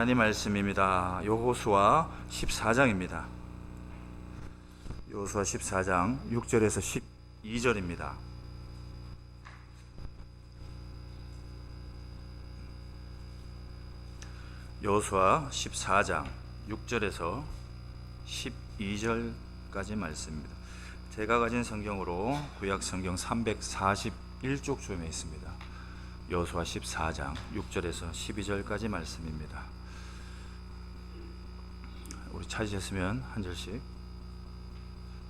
하나님 말씀입니다. 여호수아 14장입니다. 여호수아 14장 6절에서 12절입니다. 여호수아 14장 6절에서 12절까지 말씀입니다. 제가 가진 성경으로 구약 성경 341쪽 조에 있습니다. 여호수아 14장 6절에서 12절까지 말씀입니다. 우리 찾으셨으면 한 절씩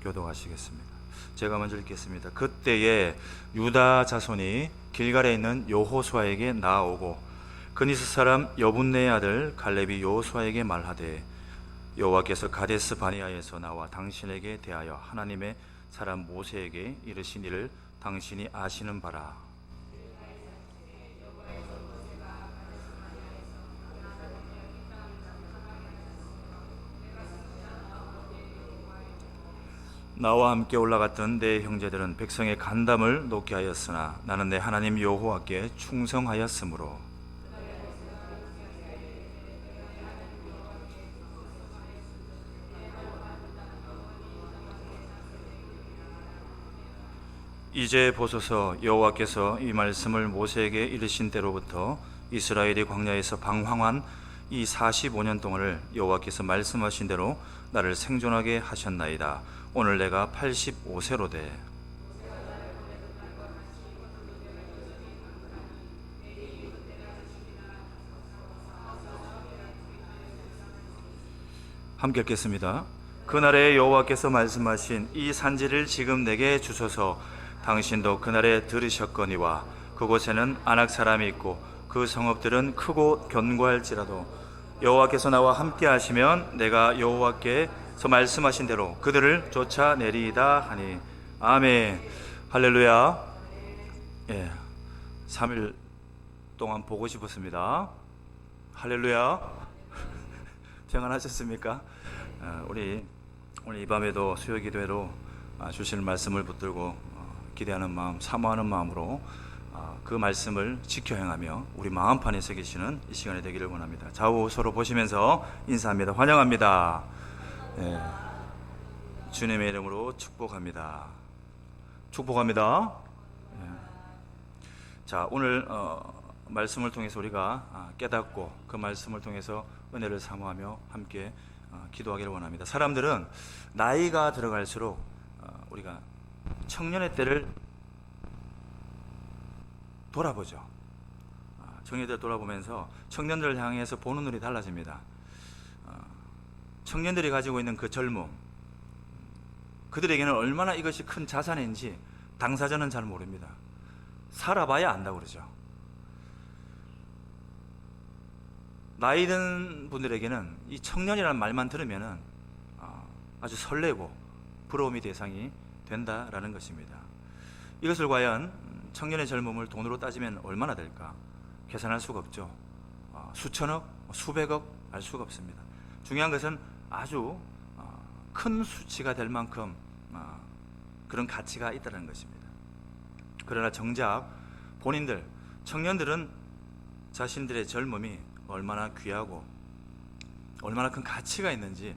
교독하시겠습니다. 제가 먼저 읽겠습니다. 그때에 유다 자손이 길갈에 있는 여호수아에게 나아오고 그니스 사람 여분네의 아들 갈렙이 여호수아에게 말하되 여호와께서 가데스 바네아에서 나와 당신에게 대하여 하나님의 사람 모세에게 이르신 일을 당신이 아시는 바라. 나와 함께 올라갔던 내 형제들은 백성의 간담을 놓게 하였으나 나는 내 하나님 여호와께 충성하였으므로 이제 보소서, 여호와께서 이 말씀을 모세에게 이르신 때로부터 이스라엘이 광야에서 방황한 이 45년 동안을 여호와께서 말씀하신 대로 나를 생존하게 하셨나이다. 오늘 내가 85세로 돼. 함께 읽겠습니다. 그날에 여호와께서 말씀하신 이 산지를 지금 내게 주소서. 당신도 그날에 들으셨거니와 그곳에는 아낙 사람이 있고 그 성읍들은 크고 견고할지라도 여호와께서 나와 함께 하시면 내가 여호와께서 말씀하신 대로 그들을 쫓아내리이다 하니. 아멘. 할렐루야. 3일 동안 보고 싶었습니다. 할렐루야. 평안하셨습니까? 우리 오늘 이 밤에도 수요기도회로 주시는 말씀을 붙들고 기대하는 마음, 사모하는 마음으로 그 말씀을 지켜 행하며 우리 마음판에 새기시는 이 시간이 되기를 원합니다. 좌우 서로 보시면서 인사합니다. 환영합니다. 주님의 이름으로 축복합니다. 축복합니다. 자, 오늘 말씀을 통해서 우리가 깨닫고 그 말씀을 통해서 은혜를 사모하며 함께 기도하기를 원합니다. 사람들은 나이가 들어갈수록 우리가 청년의 때를 돌아보죠. 청년들 돌아보면서 청년들을 향해서 보는 눈이 달라집니다. 청년들이 가지고 있는 그 젊음, 그들에게는 얼마나 이것이 큰 자산인지 당사자는 잘 모릅니다. 살아봐야 안다고 그러죠. 나이 든 분들에게는 이 청년이라는 말만 들으면 아주 설레고 부러움이 대상이 된다라는 것입니다. 이것을 과연 청년의 젊음을 돈으로 따지면 얼마나 될까? 계산할 수가 없죠. 수천억, 수백억 알 수가 없습니다. 중요한 것은 아주 큰 수치가 될 만큼 그런 가치가 있다는 것입니다. 그러나 정작 본인들, 청년들은 자신들의 젊음이 얼마나 귀하고 얼마나 큰 가치가 있는지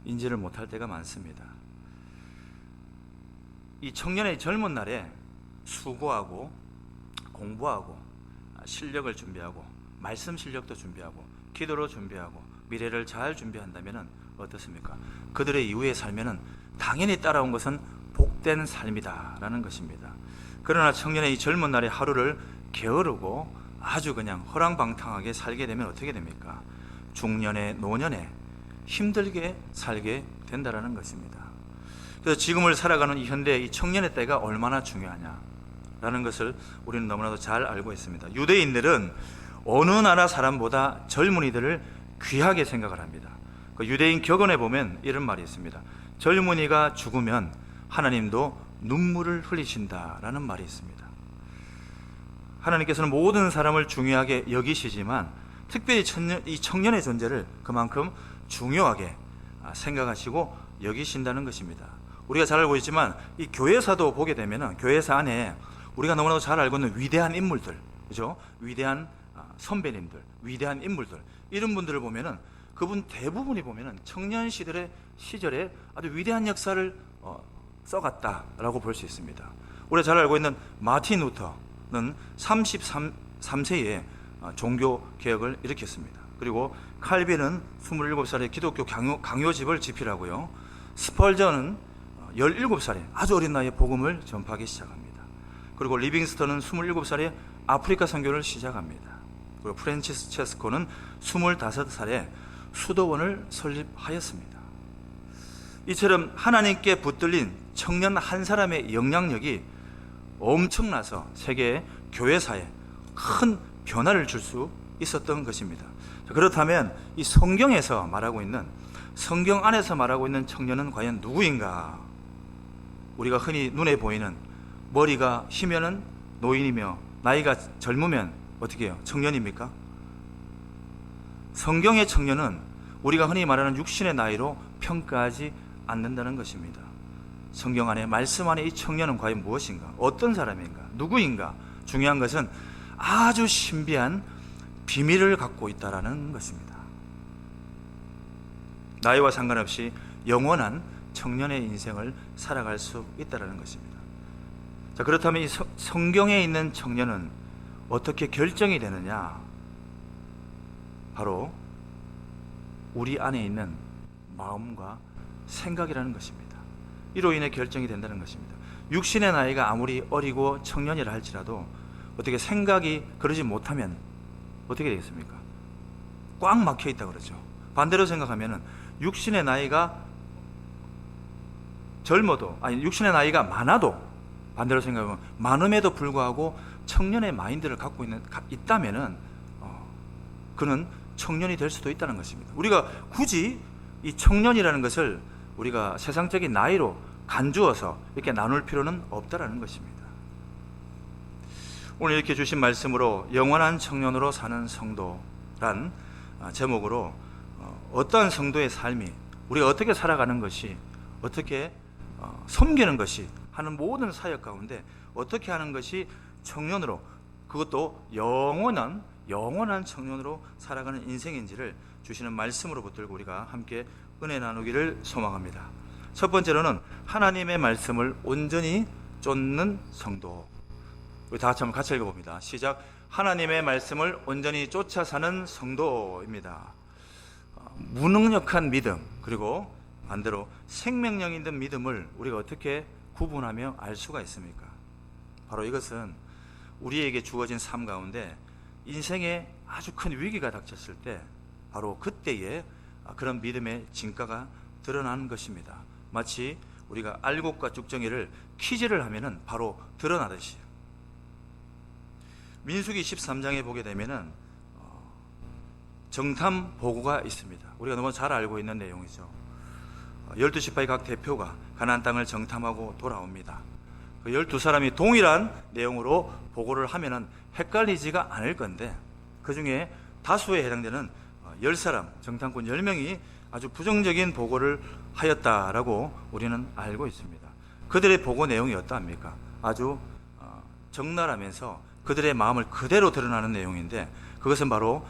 인지를 못할 때가 많습니다. 이 청년의 젊은 날에 수고하고 공부하고 실력을 준비하고 말씀 실력도 준비하고 기도로 준비하고 미래를 잘 준비한다면 어떻습니까? 그들의 이후의 삶에는 당연히 따라온 것은 복된 삶이다라는 것입니다. 그러나 청년의 이 젊은 날의 하루를 게으르고 아주 그냥 허랑방탕하게 살게 되면 어떻게 됩니까? 중년에 노년에 힘들게 살게 된다라는 것입니다. 그래서 지금을 살아가는 이 현대의 이 청년의 때가 얼마나 중요하냐라는 것을 우리는 너무나도 잘 알고 있습니다. 유대인들은 어느 나라 사람보다 젊은이들을 귀하게 생각을 합니다. 그 유대인 격언에 보면 이런 말이 있습니다. 젊은이가 죽으면 하나님도 눈물을 흘리신다라는 말이 있습니다. 하나님께서는 모든 사람을 중요하게 여기시지만 특별히 이 청년의 존재를 그만큼 중요하게 생각하시고 여기신다는 것입니다. 우리가 잘 알고 있지만 이 교회사도 보게 되면 교회사 안에 우리가 너무나도 잘 알고 있는 위대한 인물들, 그죠? 위대한 선배님들, 위대한 인물들, 이런 분들을 보면은 그분 대부분이 보면은 청년 시절에 아주 위대한 역사를 써갔다라고 볼 수 있습니다. 우리가 잘 알고 있는 마틴 루터는 33세에 종교 개혁을 일으켰습니다. 그리고 칼빈은 27살에 기독교 강요집을 집필하고요. 스펄전은 17살에 아주 어린 나이에 복음을 전파하기 시작합니다. 그리고 리빙스턴은 27살에 아프리카 선교를 시작합니다. 그리고 프란치스코는 25살에 수도원을 설립하였습니다. 이처럼 하나님께 붙들린 청년 한 사람의 영향력이 엄청나서 세계 교회사에 큰 변화를 줄 수 있었던 것입니다. 그렇다면 이 성경에서 말하고 있는, 성경 안에서 말하고 있는 청년은 과연 누구인가? 우리가 흔히 눈에 보이는, 머리가 희면은 노인이며 나이가 젊으면 어떻게 해요? 청년입니까? 성경의 청년은 우리가 흔히 말하는 육신의 나이로 평가하지 않는다는 것입니다. 성경 안에, 말씀 안에 이 청년은 과연 무엇인가? 어떤 사람인가? 누구인가? 중요한 것은 아주 신비한 비밀을 갖고 있다는 것입니다. 나이와 상관없이 영원한 청년의 인생을 살아갈 수 있다는 것입니다. 자, 그렇다면 이 성경에 있는 청년은 어떻게 결정이 되느냐? 바로 우리 안에 있는 마음과 생각이라는 것입니다. 이로 인해 결정이 된다는 것입니다. 육신의 나이가 아무리 어리고 청년이라 할지라도 어떻게 생각이 그러지 못하면 어떻게 되겠습니까? 꽉 막혀 있다 그러죠. 반대로 생각하면은 육신의 나이가 육신의 나이가 많아도, 반대로 생각하면 많음에도 불구하고 청년의 마인드를 갖고 있다면은 그는 청년이 될 수도 있다는 것입니다. 우리가 굳이 이 청년이라는 것을 우리가 세상적인 나이로 간주어서 이렇게 나눌 필요는 없다라는 것입니다. 오늘 이렇게 주신 말씀으로 영원한 청년으로 사는 성도란 제목으로 어떠한 성도의 삶이, 우리가 어떻게 살아가는 것이, 어떻게 섬기는 것이, 하는 모든 사역 가운데 어떻게 하는 것이 청년으로, 그것도 영원한 청년으로 살아가는 인생인지를 주시는 말씀으로 붙들고 우리가 함께 은혜 나누기를 소망합니다. 첫 번째로는 하나님의 말씀을 온전히 쫓는 성도. 우리 다 같이 한번 같이 읽어봅니다. 시작. 하나님의 말씀을 온전히 쫓아 사는 성도입니다. 무능력한 믿음, 그리고 반대로 생명력 있는 믿음을 우리가 어떻게 구분하며 알 수가 있습니까? 바로 이것은 우리에게 주어진 삶 가운데 인생에 아주 큰 위기가 닥쳤을 때 바로 그때에 그런 믿음의 진가가 드러나는 것입니다. 마치 우리가 알곡과 쭉정이를 퀴즈를 하면은 바로 드러나듯이. 민수기 13장에 보게 되면은 정탐 보고가 있습니다. 우리가 너무 잘 알고 있는 내용이죠. 12지파의 각 대표가 가나안 땅을 정탐하고 돌아옵니다. 그 12사람이 동일한 내용으로 보고를 하면은 헷갈리지가 않을 건데, 그 중에 다수에 해당되는 10사람, 정탐꾼 10명이 아주 부정적인 보고를 하였다라고 우리는 알고 있습니다. 그들의 보고 내용이 어떠합니까? 아주 적나라하면서 그들의 마음을 그대로 드러나는 내용인데, 그것은 바로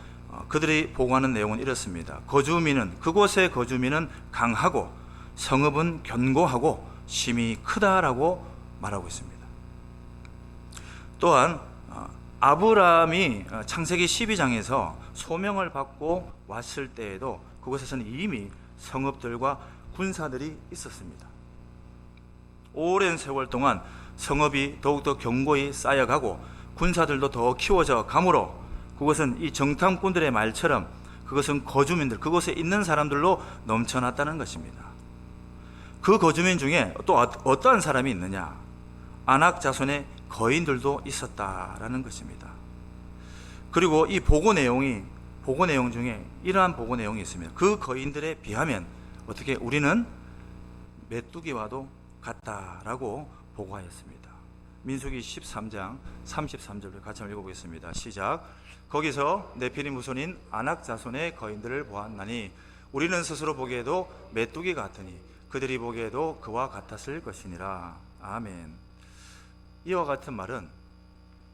그들이 보고하는 내용은 이렇습니다. 그곳의 거주민은 강하고 성읍은 견고하고 심이 크다라고 말하고 있습니다. 또한 아브라함이 창세기 12장에서 소명을 받고 왔을 때에도 그곳에서는 이미 성읍들과 군사들이 있었습니다. 오랜 세월 동안 성읍이 더욱더 견고히 쌓여가고 군사들도 더 키워져 가므로 그것은 이 정탐꾼들의 말처럼 그것은 거주민들, 그곳에 있는 사람들로 넘쳐났다는 것입니다. 그 거주민 중에 또 어떠한 사람이 있느냐? 아낙 자손의 거인들도 있었다라는 것입니다. 그리고 이 보고 내용 중에 이러한 보고 내용이 있습니다. 그 거인들에 비하면 어떻게 우리는 메뚜기와도 같다라고 보고하였습니다. 민수기 13장 33절을 같이 한번 읽어보겠습니다. 시작. 거기서 네피림 후손인 아낙 자손의 거인들을 보았나니 우리는 스스로 보기에도 메뚜기 같으니 그들이 보기에도 그와 같았을 것이니라. 아멘. 이와 같은 말은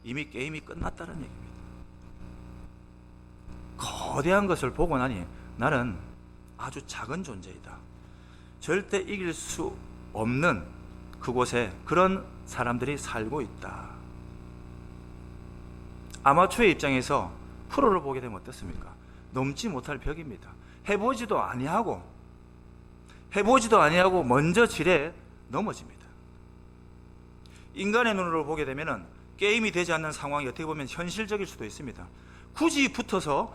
이미 게임이 끝났다는 얘기입니다. 거대한 것을 보고 나니 나는 아주 작은 존재이다. 절대 이길 수 없는 그곳에 그런 사람들이 살고 있다. 아마추어의 입장에서 프로를 보게 되면 어떻습니까? 넘지 못할 벽입니다. 해보지도 아니하고 먼저 지레 넘어집니다. 인간의 눈으로 보게 되면 게임이 되지 않는 상황이 어떻게 보면 현실적일 수도 있습니다. 굳이 붙어서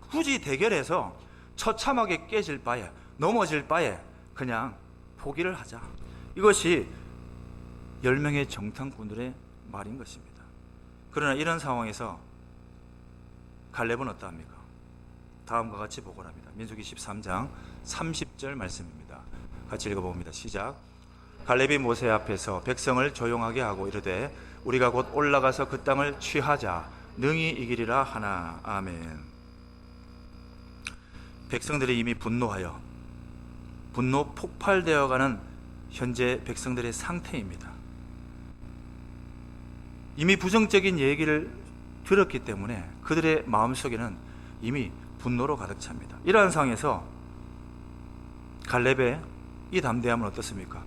굳이 대결해서 처참하게 깨질 바에, 넘어질 바에 그냥 포기를 하자. 이것이 10명의 정탐꾼들의 말인 것입니다. 그러나 이런 상황에서 갈렙은 어떠합니까? 다음과 같이 보고를 합니다. 민수기 13장 30절 말씀입니다. 같이 읽어봅니다. 시작. 갈렙이 모세 앞에서 백성을 조용하게 하고 이르되 우리가 곧 올라가서 그 땅을 취하자 능히 이기리라 하나. 아멘. 백성들이 이미 분노 폭발되어가는 현재 백성들의 상태입니다. 이미 부정적인 얘기를 들었기 때문에 그들의 마음속에는 이미 분노로 가득 찹니다. 이러한 상황에서 갈렙의 이 담대함은 어떻습니까?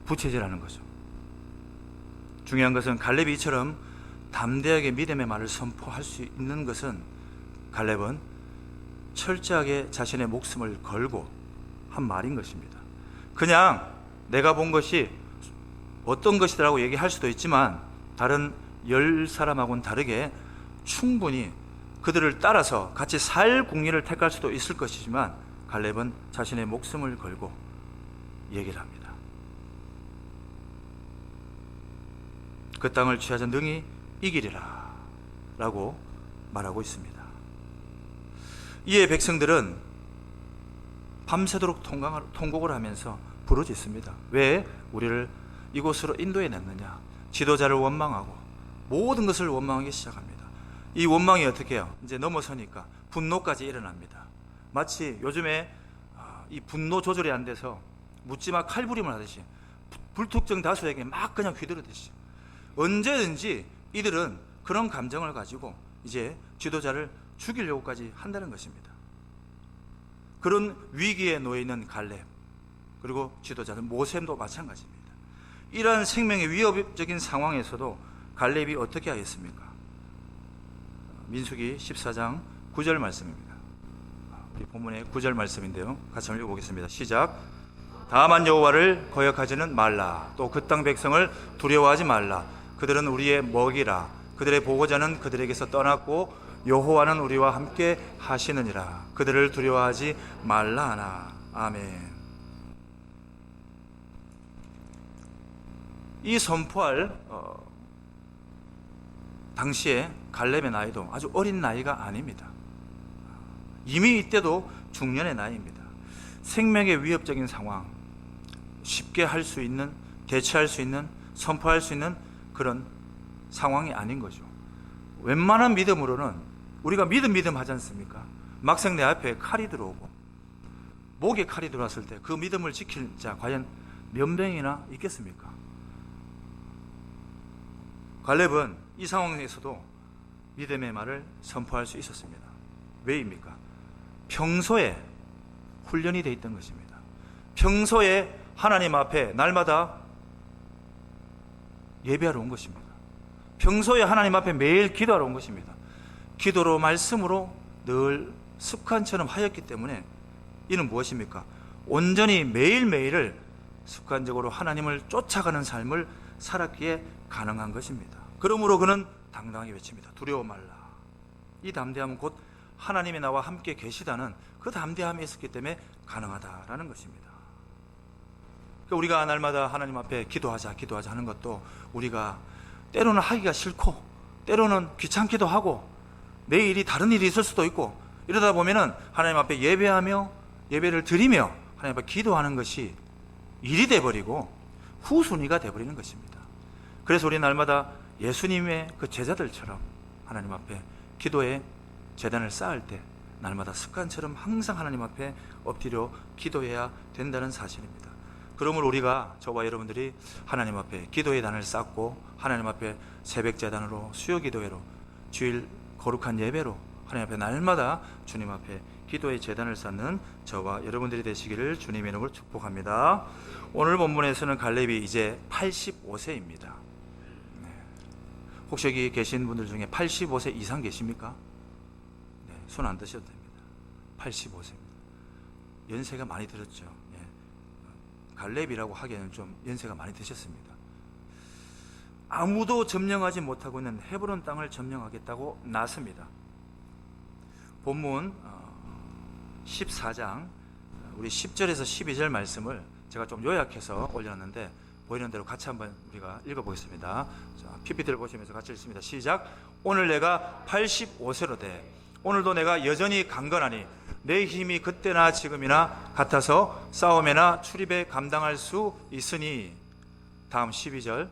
부채질하는 거죠. 중요한 것은 갈렙이 이처럼 담대하게 믿음의 말을 선포할 수 있는 것은 갈렙은 철저하게 자신의 목숨을 걸고 한 말인 것입니다. 그냥 내가 본 것이 어떤 것이라고 얘기할 수도 있지만 다른 10사람하고는 다르게 충분히 그들을 따라서 같이 살 공리를 택할 수도 있을 것이지만 갈렙은 자신의 목숨을 걸고 얘기를 합니다. 그 땅을 취하자 능히 이기리라 라고 말하고 있습니다. 이에 백성들은 밤새도록 통곡을 하면서 부르짖습니다. 왜 우리를 이곳으로 인도해 냈느냐? 지도자를 원망하고 모든 것을 원망하기 시작합니다. 이 원망이 어떻게 해요? 이제 넘어서니까 분노까지 일어납니다. 마치 요즘에 이 분노 조절이 안 돼서 묻지마 칼부림을 하듯이 불특정 다수에게 막 그냥 휘두르듯이 언제든지 이들은 그런 감정을 가지고 이제 지도자를 죽이려고까지 한다는 것입니다. 그런 위기에 놓여 있는 갈렙 그리고 지도자는 모셈도 마찬가지입니다. 이러한 생명의 위협적인 상황에서도 갈렙이 어떻게 하겠습니까? 민수기 14장 9절 말씀입니다. 우리 본문의 9절 말씀인데요. 같이 한번 읽어보겠습니다. 시작. 다만 여호와를 거역하지는 말라. 또 그 땅 백성을 두려워하지 말라. 그들은 우리의 먹이라. 그들의 보호자는 그들에게서 떠났고 여호와는 우리와 함께 하시느니라. 그들을 두려워하지 말라 하나. 아멘. 이 선포할 당시에 갈렙의 나이도 아주 어린 나이가 아닙니다. 이미 이때도 중년의 나이입니다. 생명의 위협적인 상황, 쉽게 할 수 있는, 대처할 수 있는, 선포할 수 있는 그런 상황이 아닌 거죠. 웬만한 믿음으로는 우리가 믿음 하지 않습니까? 막상 내 앞에 칼이 들어오고 목에 칼이 들어왔을 때 그 믿음을 지킬 자 과연 몇 명이나 있겠습니까? 갈렙은 이 상황에서도 믿음의 말을 선포할 수 있었습니다. 왜입니까? 평소에 훈련이 되어 있던 것입니다. 평소에 하나님 앞에 날마다 예배하러 온 것입니다. 평소에 하나님 앞에 매일 기도하러 온 것입니다. 기도로 말씀으로 늘 습관처럼 하였기 때문에 이는 무엇입니까? 온전히 매일매일을 습관적으로 하나님을 쫓아가는 삶을 살았기에 가능한 것입니다. 그러므로 그는 당당하게 외칩니다. 두려워 말라. 이 담대함은 곧 하나님이 나와 함께 계시다는 그 담대함이 있었기 때문에 가능하다라는 것입니다. 그러니까 우리가 날마다 하나님 앞에 기도하자 하는 것도 우리가 때로는 하기가 싫고 때로는 귀찮기도 하고 내일이 다른 일이 있을 수도 있고 이러다 보면은 하나님 앞에 예배하며 예배를 드리며 하나님 앞에 기도하는 것이 일이 돼버리고 후순위가 돼버리는 것입니다. 그래서 우리 날마다 예수님의 그 제자들처럼 하나님 앞에 기도의 제단을 쌓을 때 날마다 습관처럼 항상 하나님 앞에 엎드려 기도해야 된다는 사실입니다. 그러므로 우리가 저와 여러분들이 하나님 앞에 기도의 단을 쌓고 하나님 앞에 새벽 제단으로 수요 기도회로 주일 거룩한 예배로 하나님 앞에 날마다 주님 앞에 기도의 제단을 쌓는 저와 여러분들이 되시기를 주님의 이름으로 축복합니다. 오늘 본문에서는 갈렙이 이제 85세입니다. 혹시 여기 계신 분들 중에 85세 이상 계십니까? 네, 손 안 드셔도 됩니다. 85세입니다. 연세가 많이 들었죠. 갈렙이라고 하기에는 좀 연세가 많이 드셨습니다. 아무도 점령하지 못하고 있는 헤브론 땅을 점령하겠다고 나섭니다. 본문 14장 우리 10절에서 12절 말씀을 제가 좀 요약해서 올렸는데 보이는 대로 같이 한번 우리가 읽어보겠습니다. 자, PPT를 보시면서 같이 읽습니다. 시작. 오늘 내가 85세로 돼 오늘도 내가 여전히 강건하니 내 힘이 그때나 지금이나 같아서 싸움에나 출입에 감당할 수 있으니. 다음 12절.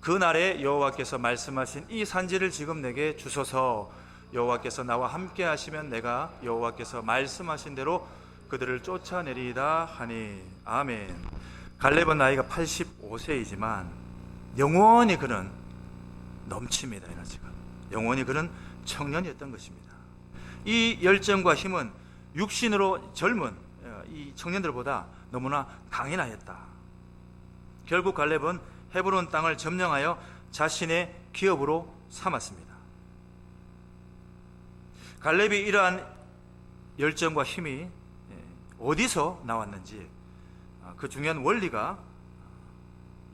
그날에 여호와께서 말씀하신 이 산지를 지금 내게 주소서. 여호와께서 나와 함께 하시면 내가 여호와께서 말씀하신 대로 그들을 쫓아내리이다 하니. 아멘. 갈렙은 나이가 85세이지만 영원히 그는 넘칩니다. 에너지가. 영원히 그는 청년이었던 것입니다. 이 열정과 힘은 육신으로 젊은 이 청년들보다 너무나 강인하였다. 결국 갈렙은 헤브론 땅을 점령하여 자신의 기업으로 삼았습니다. 갈렙이 이러한 열정과 힘이 어디서 나왔는지 그 중요한 원리가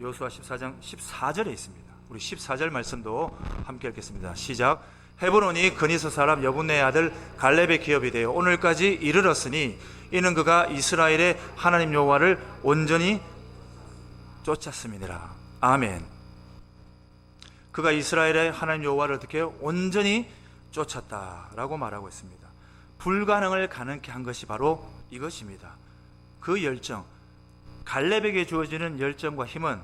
여호수아 14장 14절에 있습니다. 우리 14절 말씀도 함께 읽겠습니다. 시작. 헤브론이 그니스 사람 여분네의 아들 갈렙의 기업이 되어 오늘까지 이르렀으니 이는 그가 이스라엘의 하나님 여호와를 온전히 쫓았음이니라. 아멘. 그가 이스라엘의 하나님 여호와를 어떻게 온전히 쫓았다라고 말하고 있습니다. 불가능을 가능케 한 것이 바로 이것입니다. 그 열정, 갈렙에게 주어지는 열정과 힘은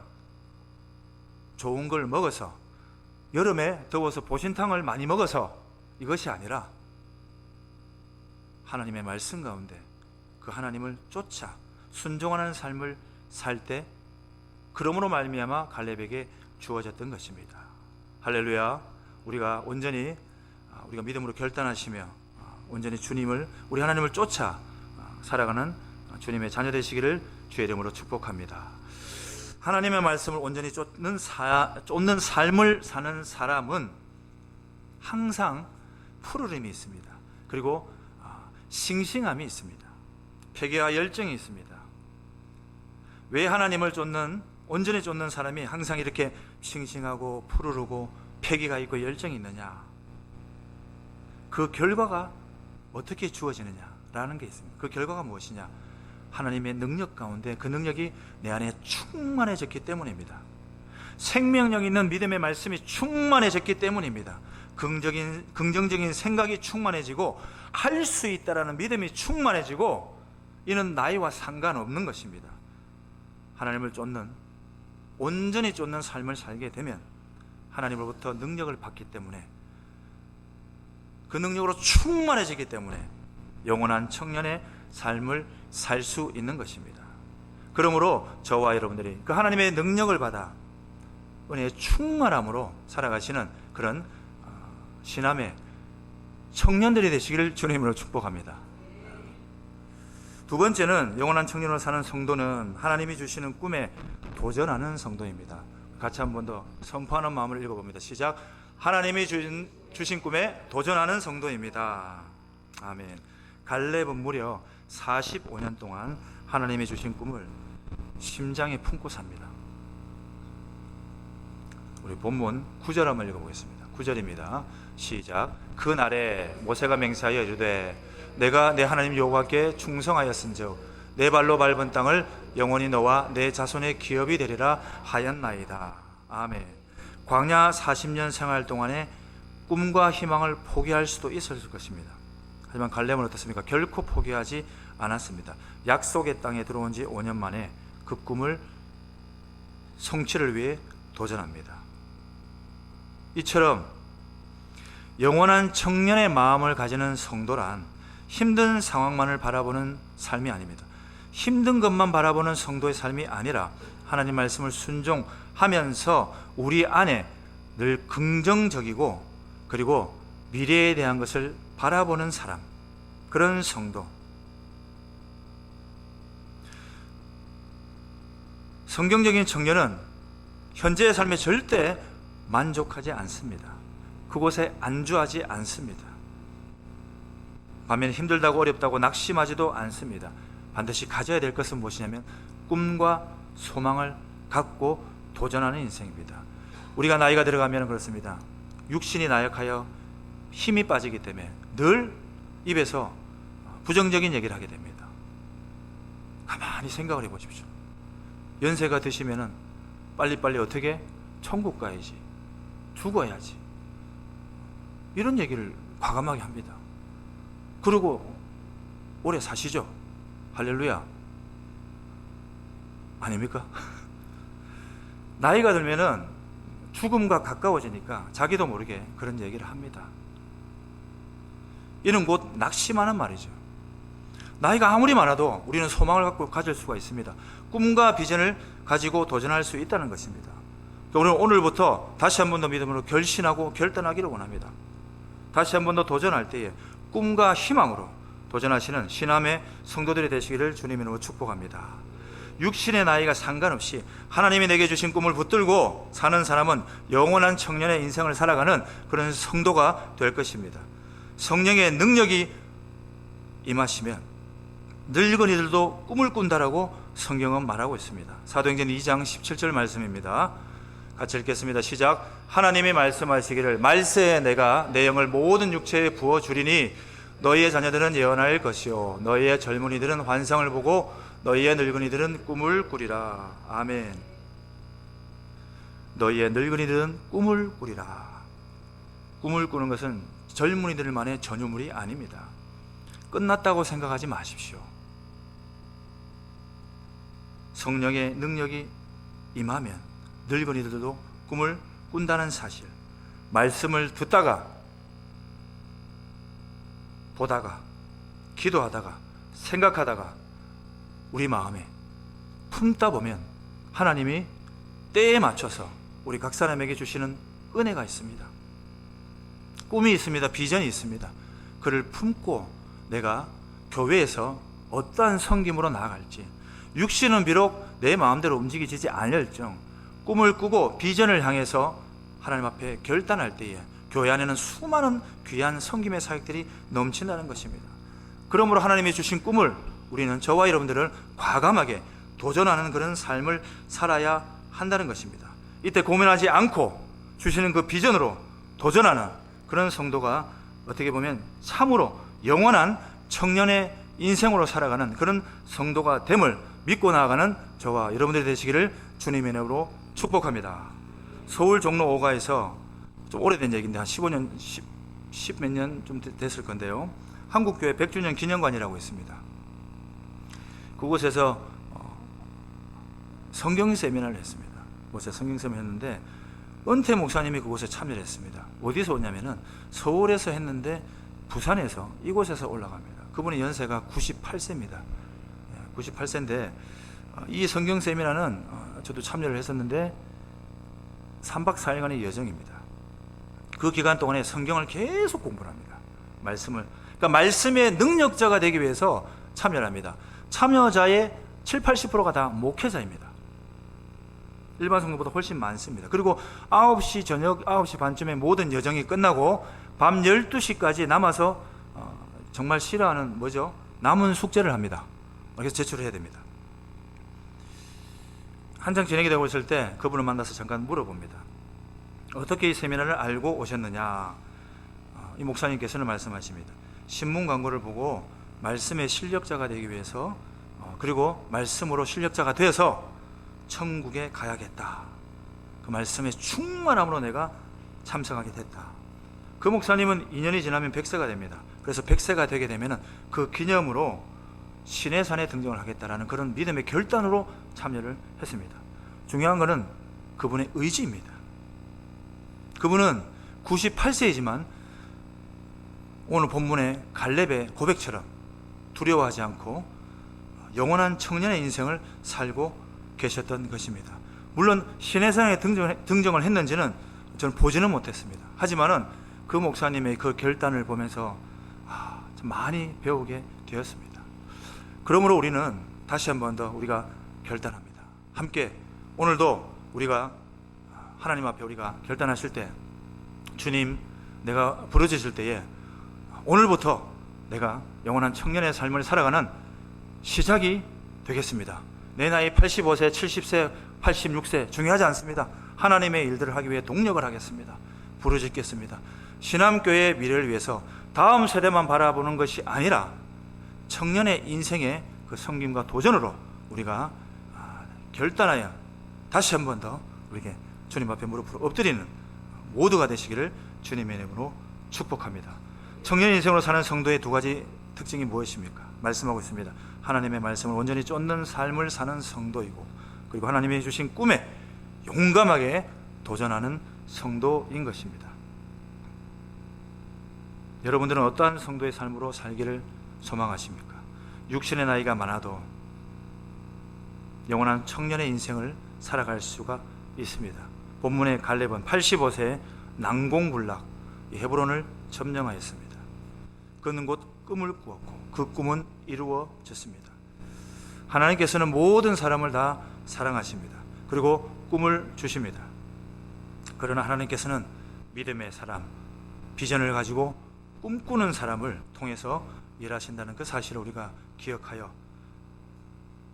좋은 걸 먹어서, 여름에 더워서 보신탕을 많이 먹어서 이것이 아니라 하나님의 말씀 가운데 그 하나님을 쫓아 순종하는 삶을 살 때, 그러므로 말미암아 갈렙에게 주어졌던 것입니다. 할렐루야. 우리가 온전히 우리가 믿음으로 결단하시며 온전히 주님을, 우리 하나님을 쫓아 살아가는 주님의 자녀 되시기를 주의 이름으로 축복합니다. 하나님의 말씀을 온전히 쫓는 삶을 사는 사람은 항상 푸르림이 있습니다. 그리고 싱싱함이 있습니다. 패기와 열정이 있습니다. 왜 하나님을 온전히 쫓는 사람이 항상 이렇게 싱싱하고 푸르르고 패기가 있고 열정이 있느냐? 그 결과가 어떻게 주어지느냐라는 게 있습니다. 그 결과가 무엇이냐? 하나님의 능력 가운데 그 능력이 내 안에 충만해졌기 때문입니다. 생명력 있는 믿음의 말씀이 충만해졌기 때문입니다. 긍정적인 생각이 충만해지고 할 수 있다라는 믿음이 충만해지고, 이는 나이와 상관없는 것입니다. 하나님을 온전히 쫓는 삶을 살게 되면 하나님으로부터 능력을 받기 때문에, 그 능력으로 충만해지기 때문에 영원한 청년의 삶을 살 수 있는 것입니다. 그러므로 저와 여러분들이 그 하나님의 능력을 받아 은혜의 충만함으로 살아가시는 그런 신함의 청년들이 되시기를 주님으로 축복합니다. 두 번째는, 영원한 청년으로 사는 성도는 하나님이 주시는 꿈에 도전하는 성도입니다. 같이 한 번 더 선포하는 마음을 읽어봅니다. 시작. 하나님이 주신 꿈에 도전하는 성도입니다. 아멘. 갈렙은 무려 45년 동안 하나님이 주신 꿈을 심장에 품고 삽니다. 우리 본문 9절 한번 읽어보겠습니다. 9절입니다. 시작. 그날에 모세가 맹세하여 이르되 내가 내 하나님 여호와께 충성하였은즉 내 발로 밟은 땅을 영원히 너와 내 자손의 기업이 되리라 하였나이다. 아멘. 광야 40년 생활 동안에 꿈과 희망을 포기할 수도 있었을 것입니다. 하지만 갈렙은 어떻습니까? 결코 포기하지 않았습니다. 약속의 땅에 들어온 지 5년 만에 그 꿈을 성취를 위해 도전합니다. 이처럼 영원한 청년의 마음을 가지는 성도란 힘든 상황만을 바라보는 삶이 아닙니다. 힘든 것만 바라보는 성도의 삶이 아니라 하나님 말씀을 순종하면서 우리 안에 늘 긍정적이고, 그리고 미래에 대한 것을 바라보는 사람, 그런 성도. 성경적인 청년은 현재의 삶에 절대 만족하지 않습니다. 그곳에 안주하지 않습니다. 반면에 힘들다고 어렵다고 낙심하지도 않습니다. 반드시 가져야 될 것은 무엇이냐면 꿈과 소망을 갖고 도전하는 인생입니다. 우리가 나이가 들어가면 그렇습니다. 육신이 나약하여 힘이 빠지기 때문에 늘 입에서 부정적인 얘기를 하게 됩니다. 가만히 생각을 해보십시오. 연세가 드시면은 빨리빨리 어떻게? 천국 가야지, 죽어야지, 이런 얘기를 과감하게 합니다. 그리고 오래 사시죠. 할렐루야. 아닙니까? 나이가 들면은 죽음과 가까워지니까 자기도 모르게 그런 얘기를 합니다. 이는 곧 낙심하는 말이죠. 나이가 아무리 많아도 우리는 소망을 갖고 가질 수가 있습니다. 꿈과 비전을 가지고 도전할 수 있다는 것입니다. 우리는 오늘부터 다시 한 번 더 믿음으로 결신하고 결단하기를 원합니다. 다시 한 번 더 도전할 때에 꿈과 희망으로 도전하시는 신함의 성도들이 되시기를 주님의 이름으로 축복합니다. 육신의 나이가 상관없이 하나님이 내게 주신 꿈을 붙들고 사는 사람은 영원한 청년의 인생을 살아가는 그런 성도가 될 것입니다. 성령의 능력이 임하시면 늙은이들도 꿈을 꾼다라고 성경은 말하고 있습니다. 사도행전 2장 17절 말씀입니다. 같이 읽겠습니다. 시작. 하나님이 말씀하시기를 말세에 내가 내 영을 모든 육체에 부어주리니 너희의 자녀들은 예언할 것이요 너희의 젊은이들은 환상을 보고 너희의 늙은이들은 꿈을 꾸리라. 아멘. 너희의 늙은이들은 꿈을 꾸리라. 꿈을 꾸는 것은 젊은이들만의 전유물이 아닙니다. 끝났다고 생각하지 마십시오. 성령의 능력이 임하면 늙은이들도 꿈을 꾼다는 사실, 말씀을 듣다가 보다가 기도하다가 생각하다가 우리 마음에 품다 보면 하나님이 때에 맞춰서 우리 각 사람에게 주시는 은혜가 있습니다. 꿈이 있습니다. 비전이 있습니다. 그를 품고 내가 교회에서 어떠한 섬김으로 나아갈지, 육신은 비록 내 마음대로 움직이지 않을정 꿈을 꾸고 비전을 향해서 하나님 앞에 결단할 때에 교회 안에는 수많은 귀한 섬김의 사역들이 넘친다는 것입니다. 그러므로 하나님이 주신 꿈을 우리는 저와 여러분들을 과감하게 도전하는 그런 삶을 살아야 한다는 것입니다. 이때 고민하지 않고 주시는 그 비전으로 도전하는 그런 성도가 어떻게 보면 참으로 영원한 청년의 인생으로 살아가는 그런 성도가 됨을 믿고 나아가는 저와 여러분들이 되시기를 주님의 이름으로 축복합니다. 서울 종로 5가에서 좀 오래된 얘기인데 한 15년, 10 몇 년 좀 됐을 건데요. 한국교회 100주년 기념관이라고 있습니다. 그곳에서 성경 세미나를 했습니다. 그곳에 성경 세미나를 했는데 은퇴 목사님이 그곳에 참여를 했습니다. 어디서 오냐면은 서울에서 했는데 부산에서 이곳에서 올라갑니다. 그분의 연세가 98세입니다. 98세인데 이 성경 세미나는 저도 참여를 했었는데 3박 4일간의 여정입니다. 그 기간 동안에 성경을 계속 공부를 합니다. 그러니까 말씀의 능력자가 되기 위해서 참여를 합니다. 참여자의 7, 80%가 다 목회자입니다. 일반 성도보다 훨씬 많습니다. 그리고 9시 저녁 9시 반쯤에 모든 여정이 끝나고 밤 12시까지 남아서 정말 싫어하는 뭐죠? 남은 숙제를 합니다. 그래서 제출을 해야 됩니다. 한창 진행이 되고 있을 때 그분을 만나서 잠깐 물어봅니다. 어떻게 이 세미나를 알고 오셨느냐? 이 목사님께서는 말씀하십니다. 신문 광고를 보고 말씀의 실력자가 되기 위해서 그리고 말씀으로 실력자가 되어서 천국에 가야겠다. 그 말씀의 충만함으로 내가 참석하게 됐다. 그 목사님은 2년이 지나면 100세가 됩니다. 그래서 100세가 되게 되면 그 기념으로 시내산에 등정을 하겠다라는 그런 믿음의 결단으로 참여를 했습니다. 중요한 것은 그분의 의지입니다. 그분은 98세이지만 오늘 본문의 갈렙의 고백처럼 두려워하지 않고 영원한 청년의 인생을 살고 계셨던 것입니다. 물론 시내산에 등정을 했는지는 저는 보지는 못했습니다. 하지만은 그 목사님의 그 결단을 보면서 참 많이 배우게 되었습니다. 그러므로 우리는 다시 한 번 더 우리가 결단합니다. 함께 오늘도 우리가 하나님 앞에 우리가 결단하실 때, 주님 내가 부르짖을 때에 오늘부터 내가 영원한 청년의 삶을 살아가는 시작이 되겠습니다. 내 나이 85세, 70세, 86세 중요하지 않습니다. 하나님의 일들을 하기 위해 동력을 하겠습니다. 부르짖겠습니다. 신암교회의 미래를 위해서 다음 세대만 바라보는 것이 아니라 청년의 인생의 그 섬김과 도전으로 우리가 결단하여 다시 한 번 더 우리에게 주님 앞에 무릎을 엎드리는 모두가 되시기를 주님의 이름으로 축복합니다. 청년 인생으로 사는 성도의 두 가지 특징이 무엇입니까? 말씀하고 있습니다. 하나님의 말씀을 온전히 쫓는 삶을 사는 성도이고, 그리고 하나님이 주신 꿈에 용감하게 도전하는 성도인 것입니다. 여러분들은 어떠한 성도의 삶으로 살기를 소망하십니까? 육신의 나이가 많아도 영원한 청년의 인생을 살아갈 수가 있습니다. 본문의 갈렙은 85세에 난공불락 헤브론을 점령하였습니다. 그는 곧 꿈을 꾸었고 그 꿈은 이루어졌습니다. 하나님께서는 모든 사람을 다 사랑하십니다. 그리고 꿈을 주십니다. 그러나 하나님께서는 믿음의 사람, 비전을 가지고 꿈꾸는 사람을 통해서 일하신다는 그 사실을 우리가 기억하여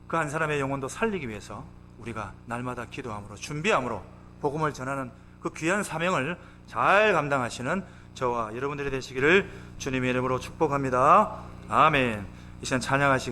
그 한 사람의 영혼도 살리기 위해서 우리가 날마다 기도함으로, 준비함으로 복음을 전하는 그 귀한 사명을 잘 감당하시는 저와 여러분들이 되시기를 주님의 이름으로 축복합니다. 아멘. 이 시간 찬양하시겠습니다.